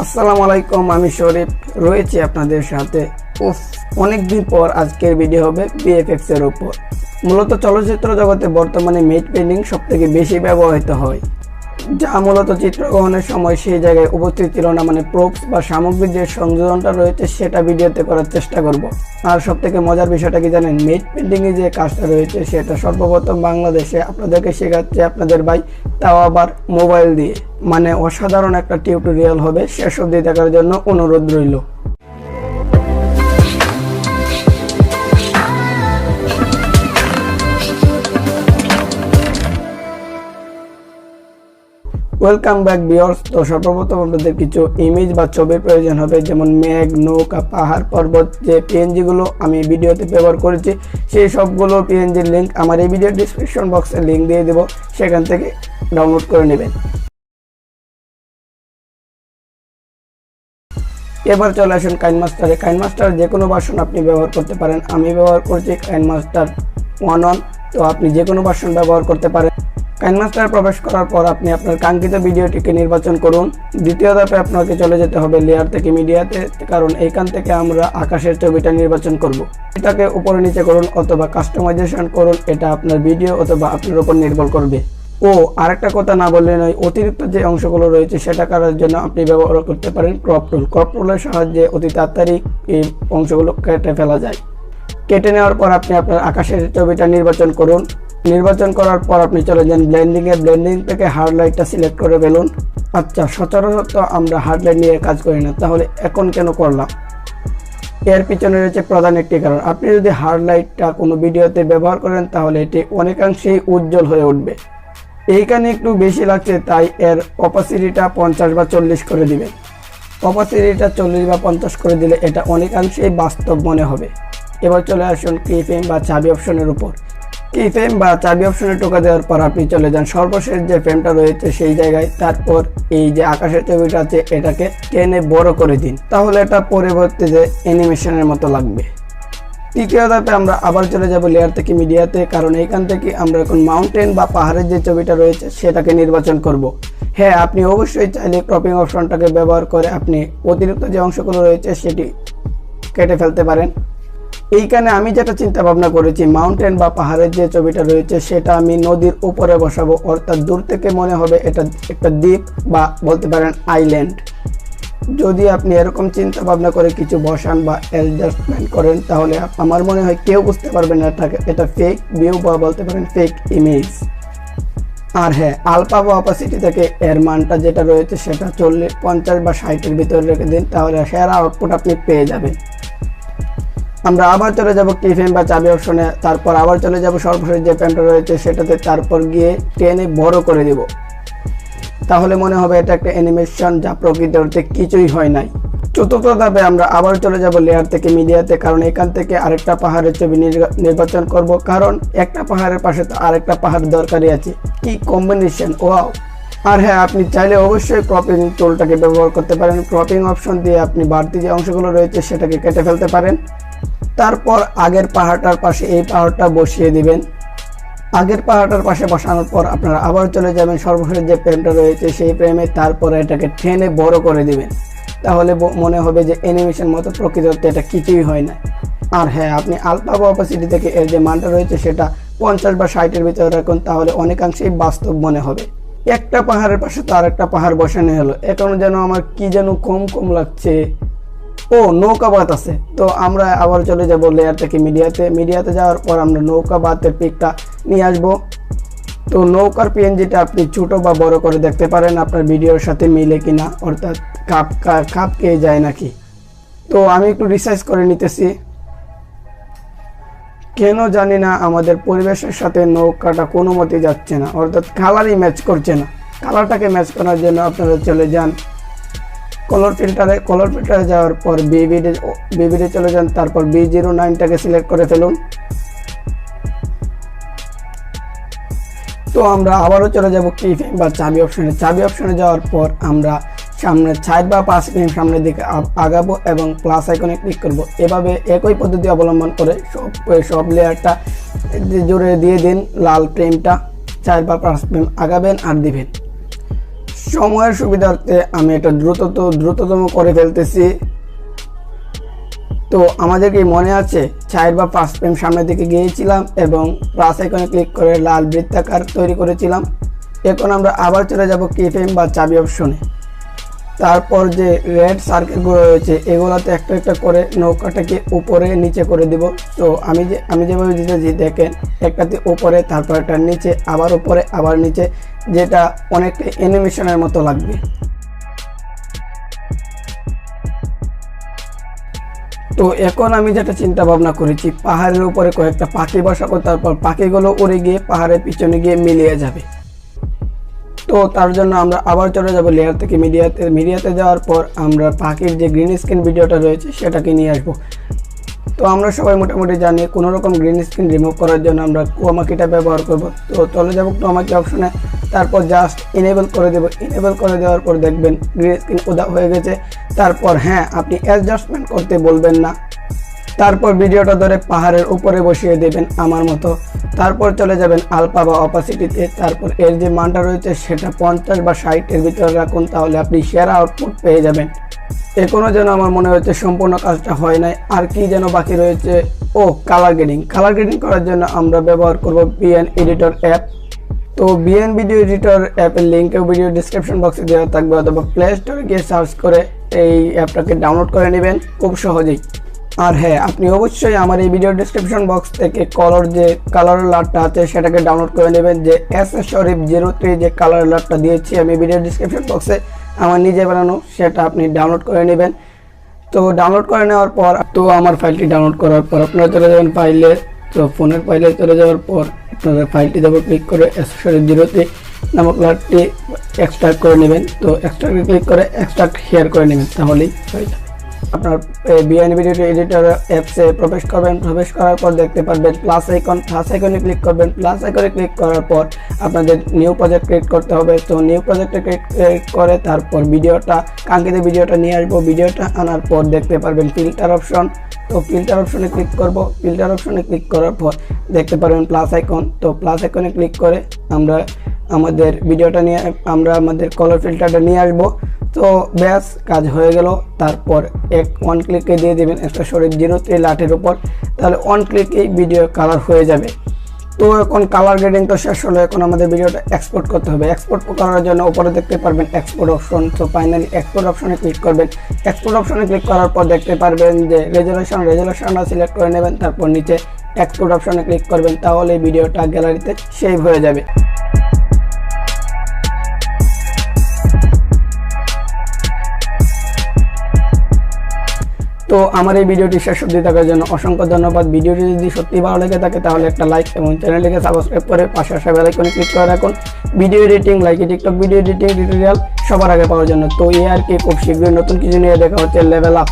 আসসালামু আলাইকুম, আমি শরীফ রয়েছি আপনাদের সাথে। অনেকদিন পর আজকের ভিডিও হবে বিএফএক্স এর উপর। মূলত চলচ্চিত্র জগতে বর্তমানে মেট পেন্টিং সবথেকে বেশি ব্যবহৃত হয়, যা মূলত চিত্রগ্রহণের সময় সেই জায়গায় উপস্থিত ছিল না, মানে প্রপস বা সামগ্রীর যে সংযোজনটা রয়েছে সেটা ভিডিওতে করার চেষ্টা করব। আর সবথেকে মজার বিষয়টা কি জানেন, মেট পেন্টিং এর যে কাজটা রয়েছে সেটা সর্বপ্রথম বাংলাদেশে আপনাদেরকে শেখাচ্ছে আপনাদের ভাই, তাও আবার মোবাইল দিয়ে। মানে অসাধারণ একটা টিউটোরিয়াল হবে, শেষ অবধি দেখার জন্য অনুরোধ রইল। Welcome back viewers. তো সর্বপ্রথম আপনাদের কিছু ইমেজ বা ছবির প্রয়োজন হবে, যেমন মেঘ, নৌকা, পাহাড়, পর্বত। যে পিএনজি গুলো আমি ভিডিওতে ব্যবহার করেছি সেই সবগুলো পিএনজির লিঙ্ক আমার এই ভিডিও ডিসক্রিপশন বক্সে লিঙ্ক দিয়ে দেব, সেখান থেকে ডাউনলোড করে নেবেন। এবার চলে আসুন কাইনমাস্টারে। কাইনমাস্টার যে কোনো ভার্সন আপনি ব্যবহার করতে পারেন। আমি ব্যবহার করছি কাইনমাস্টার 1.1, তো আপনি যে কোনো ভার্সন ব্যবহার করতে পারেন। কাইনমাস্টার প্রবেশ করার পর আপনি আপনার কাঙ্ক্ষিত ভিডিওটিকে নির্বাচন করুন। দ্বিতীয় ধাপে আপনাকে চলে যেতে হবে লেয়ার থেকে মিডিয়াতে, কারণ এইখান থেকে আমরা আকাশের ছবিটা নির্বাচন করব। এটাকে উপরে নিচে করুন অথবা কাস্টমাইজেশন করুন, এটা আপনার ভিডিও অথবা আপনার উপর নির্ভর করবে। ও আরেকটা কথা না বললে নয়, অতিরিক্ত যে অংশগুলো রয়েছে সেটা করার জন্য আপনি ব্যবহার করতে পারেন ক্রপ টুল। ক্রপ টুলের সাহায্যে অতি তাড়াতাড়ি এই অংশগুলো কেটে ফেলা যায়। কেটে নেওয়ার পর আপনি আপনার আকাশের ছবিটা নির্বাচন করুন। নির্বাচন করার পর আপনি চলে যান ব্লেন্ডিংয়ে। ব্লেন্ডিং থেকে হার্ড লাইটটা সিলেক্ট করে ফেলুন। আচ্ছা, সচরাচর আমরা হার্ড লাইট নিয়ে কাজ করি না, তাহলে এখন কেন করলাম? এর পিছনে রয়েছে প্রধান একটি কারণ। আপনি যদি হার্ড লাইটটা কোনো ভিডিওতে ব্যবহার করেন তাহলে এটি অনেকাংশেই উজ্জ্বল হয়ে উঠবে। এইখানে একটু বেশি লাগছে, তাই এর অপাসিটিটা 50 বা 40 করে দিবেন। অপাসিটিটা 40 বা 50 করে দিলে এটা অনেকাংশেই বাস্তব মনে হবে। এবার চলে আসুন কি ফ্রেম বা চাবি অপশনের উপর। কি ফ্রেম বা চাবি অপশনে টোকা দেওয়ার পর আপনি চলে যান সর্বশেষ যে ফ্রেমটা রয়েছে সেই জায়গায়। তারপর এই যে আকাশের ছবিটা আছে এটাকে টেনে বড় করে দিন, তাহলে এটা পরবর্তী যে অ্যানিমেশনের মতো লাগবে। তৃতীয় ধাপে আমরা আবার চলে যাব লেয়ার থেকে মিডিয়াতে, কারণ এইখান থেকে আমরা এখন মাউন্টেন বা পাহাড়ের যে ছবিটা রয়েছে সেটাকে নির্বাচন করব। হ্যাঁ, আপনি অবশ্যই চাইলে ক্রপিং অপশনটাকে ব্যবহার করে আপনি অতিরিক্ত যে অংশগুলো রয়েছে সেটি কেটে ফেলতে পারেন। এইখানে আমি যেটা চিন্তা ভাবনা করেছি, মাউন্টেন বা পাহাড়ের যে ছবিটা রয়েছে সেটা আমি নদীর উপরে বসাবো, অর্থাৎ দূর থেকে মনে হবে এটা একটা দ্বীপ বা বলতে পারেন আইল্যান্ড। যদি আপনি এরকম চিন্তা ভাবনা করে কিছু বসান বা অ্যাডজাস্টমেন্ট করেন তাহলে আমার মনে হয় কেউ বুঝতে পারবে না এটা ফেক ভিউ বা বলতে পারেন ফেক ইমেজ। আর হ্যাঁ, আলফা বা অপাসিটি থেকে এর মানটা যেটা রয়েছে সেটা 40, 50 বা 60-এর ভিতরে রেখে দিন, তাহলে সেরা আউটপুট আপনি পেয়ে যাবেন। আমরা আবার চলে যাব কি ফ্রেম বা চাবি অপশনে। তারপর আবার চলে যাব সর্বশেষ যে ফ্রেমটা রয়েছে সেটাতে, তারপর গিয়ে টেনে বড় করে দেব। তাহলে মনে হবে এটা একটা অ্যানিমেশন, যা প্রকৃত অর্থে কিছুই হয় নাই। চতুর্থ ধাপে আমরা আবার চলে যাব লেয়ার থেকে মিডিয়াতে, কারণ এখান থেকে আরেকটা পাহাড়ের ছবি নির্বাচন করব, কারণ একটা পাহাড়ের পাশে তো আরেকটা পাহাড় দরকারই আছে। কি কম্বিনেশন, ওয়াও! আর হ্যাঁ, আপনি চাইলে অবশ্যই ক্রপিং টুলটাকে ব্যবহার করতে পারেন। ক্রপিং অপশন দিয়ে আপনি বাড়তি যে অংশগুলো রয়েছে সেটাকে কেটে ফেলতে পারেন। তারপর আগের পাহাড়টার পাশে এই পাহাড়টা বসিয়ে দিবেন। আগের পাহাড়টার পাশে বসানোর পর আপনারা আবার চলে যাবেন সর্বশেষ যে ফ্রেমটা রয়েছে সেই ফ্রেমে, তারপরে এটাকে টেনে বড় করে দিবেন। তাহলে মনে হবে যে অ্যানিমেশন মতো, প্রকৃত অর্থে এটা কিছুই হয় না। আর হ্যাঁ, আপনি আলফা বা অপাসিটি থেকে এর যে মানটা রয়েছে সেটা 50 বা 60-এর ভিতরে রাখুন, তাহলে অনেকাংশেই বাস্তব মনে হবে। একটা পাহাড়ের পাশে তো আরেকটা পাহাড় বসানো হলো, এখন যেন আমার কি যেন কম কম লাগছে। ও, নৌকা বাত আছে। তো আমরা আবার চলে যাব লেয়ার থেকে মিডিয়াতে যাওয়ার পর আমরা নৌকা বাতের পিকটা নিয়ে আসবো। তো নৌকার পিএনজিটা আপনি ছোট বা বড় করে দেখতে পারেন আপনার ভিডিওর সাথে মিলে কিনা, অর্থাৎ খাপ খেয়ে যায় নাকি। তো আমি একটু রিসার্চ করে নিতেছি, কেন জানি না আমাদের পরিবেশের সাথে নৌকাটা কোনো মতে যাচ্ছে না, অর্থাৎ কালারই ম্যাচ করছে না। কালারটাকে ম্যাচ করার জন্য আপনারা চলে যান কলার ফিল্টারে যাওয়ার পর বিবিডে চলে যান, তারপর B09টাকে সিলেক্ট করে ফেলুন। তো আমরা আবারও চলে যাব কি ফ্রেম বা চাবি অপশনে যাওয়ার পর আমরা সামনে 4 বা 5 ফ্রেম সামনের দিকে আগাবো এবং প্লাস আইকনে ক্লিক করব। এভাবে একই পদ্ধতি অবলম্বন করে সব লেয়ারটা জুড়ে দিয়ে দিন লাল ফ্রেমটা। 4 বা 5 ফ্রেম আগাবেন আর দিবেন। সময়ের সুবিধার্থে আমি এটা দ্রুততম করে ফেলতেছি। তো আমাদের কি মনে আছে 4 বা 5 ফ্রেম সামনের দিকে গিয়েছিলাম এবং প্লাস আইকনে ক্লিক করে লাল বৃত্তাকার তৈরি করেছিলাম। এখন আমরা আবার চলে যাব কি ফ্রেম বা চাবি অপশনে। তারপর যে রেড সার্কেলগুলো রয়েছে এগুলোতে একটা একটা করে নৌকাটাকে উপরে নিচে করে দিব। তো আমি যেভাবে দিতেছি দেখেন, একটাতে উপরে, তারপর একটা নিচে, আবার উপরে, আবার নিচে, যেটা অনেকটা অ্যানিমেশনের মতো লাগবে। তো এখন আমি যেটা চিন্তা ভাবনা করেছি, পাহাড়ের উপরে কয়েকটা পাখি বসাবো, তারপর পাখিগুলো উড়ে গিয়ে পাহাড়ের পিছনে গিয়ে মিলিয়ে যাবে। তো তার জন্য আমরা আবার চলে যাব লেয়ার থেকে মিডিয়াতে যাওয়ার পর আমরা পাখির যে গ্রিন স্ক্রিন ভিডিওটা রয়েছে সেটাকে নিয়ে আসব। তো আমরা সবাই মোটামুটি জানি কোনো রকম গ্রিন স্ক্রিন রিমুভ করার জন্য আমরা ক্রোমাকিটা ব্যবহার করব। তো চলে যাব ক্রোমাকি অপশনে, তারপর জাস্ট ইনেবল করে দেব। ইনেবল করে দেওয়ার পর দেখবেন গ্রিন স্ক্রিন উদা হয়ে গেছে। তারপর হ্যাঁ, আপনি অ্যাডজাস্টমেন্ট করতে বলবেন না। তারপর ভিডিওটা ধরে পাহাড়ের উপরে বসিয়ে দেবেন আমার মতো। তারপর চলে যাবেন আলফা বা অপাসিটিতে। তারপর এর যে মানটা রয়েছে সেটা 50 বা 60 এর ভিতরে রাখুন, তাহলে আপনি সেরা আউটপুট পেয়ে যাবেন। এখনও যেন আমার মনে হচ্ছে সম্পূর্ণ কাজটা হয় নাই, আর কি যেন বাকি রয়েছে। ও কালার গ্রেডিং করার জন্য আমরা ব্যবহার করব বিএন এডিটর অ্যাপ। তো বিএন ভিডিও এডিটর অ্যাপের লিঙ্কেও ভিডিও ডিসক্রিপশন বক্সে দেওয়া থাকবে, অথবা প্লে স্টোরে গিয়ে সার্চ করে এই অ্যাপটাকে ডাউনলোড করে নেবেন খুব সহজেই। আর হ্যাঁ, আপনি অবশ্যই আমার এই ভিডিও ডিসক্রিপশন বক্স থেকে কালার লাটটা আছে সেটাকে ডাউনলোড করে নেবেন। যে SS03 যে কালার লাটটা দিয়েছি আমি ভিডিও ডিসক্রিপশন বক্সে, আমার নিজে বানানো, সেটা আপনি ডাউনলোড করে নেবেন। তো ডাউনলোড করে নেওয়ার পর, তো আমার ফাইলটি ডাউনলোড করার পর আপনারা চলে যাবেন ফাইলে। তো ফোনের ফাইলে চলে যাওয়ার পর আপনারা ফাইলটি দেবো ক্লিক করে SS03 নামক লাটটি এক্সট্রাক্ট করে নেবেন। তো এক্সট্রাক্টে ক্লিক করে এক্সট্রাক্ট হেয়ার করে নেবেন, তাহলেই হয়ে যাবে। আপনার বিএন ভিডিও এডিটর অ্যাপসে প্রবেশ করবেন। প্রবেশ করার পর দেখতে পারবেন প্লাস আইকনে ক্লিক করবেন। প্লাস আইকনে ক্লিক করার পর আপনাদের নিউ প্রজেক্ট ক্রিয়েট করতে হবে। তো নিউ প্রজেক্টে ক্রিয়েট করে তারপর কাঙ্ক্ষিত ভিডিওটা নিয়ে আসবো। ভিডিওটা আনার পর দেখতে পারবেন ফিল্টার অপশন। তো ফিল্টার অপশনে ক্লিক করব। ফিল্টার অপশনে ক্লিক করার পর দেখতে পারবেন প্লাস আইকন। তো প্লাস আইকনে ক্লিক করে আমরা আমাদের আমাদের কালার ফিল্টারটা নিয়ে আসবো। তো ব্যাস, কাজ হয়ে গেল। তারপর ওয়ান ক্লিকে দিয়ে দেবেন SS03 লাটের উপর, তাহলে ওয়ান ক্লিকেই ভিডিও কালার হয়ে যাবে। তো এখন কালার গ্রেডিং তো শেষ হলো, এখন আমাদের ভিডিওটা এক্সপোর্ট করতে হবে। এক্সপোর্ট করার জন্য উপরে দেখতে পারবেন এক্সপোর্ট অপশন। তো ফাইনালি এক্সপোর্ট অপশনে ক্লিক করবেন। এক্সপোর্ট অপশনে ক্লিক করার পর দেখতে পারবেন যে রেজুলেশনটা সিলেক্ট করে নেবেন। তারপর নিচে এক্সপোর্ট অপশনে ক্লিক করবেন, তাহলে ভিডিওটা গ্যালারিতে সেভ হয়ে যাবে। তো আমার এই ভিডিওটি শেষ অবধি দেখার জন্য অসংখ্য ধন্যবাদ। ভিডিওটি যদি সত্যি ভালো লেগে থাকে তাহলে একটা লাইক এবং চ্যানেলটিকে সাবস্ক্রাইব করে পাশে আসা বেল আইকনে ক্লিক করে রাখুন। Video editing, TikTok video editing tutorial সবার আগে পাওয়ার জন্য। তো আর কি, খুব শীঘ্রই নতুন কিছু নিয়ে দেখা হচ্ছে। Level up.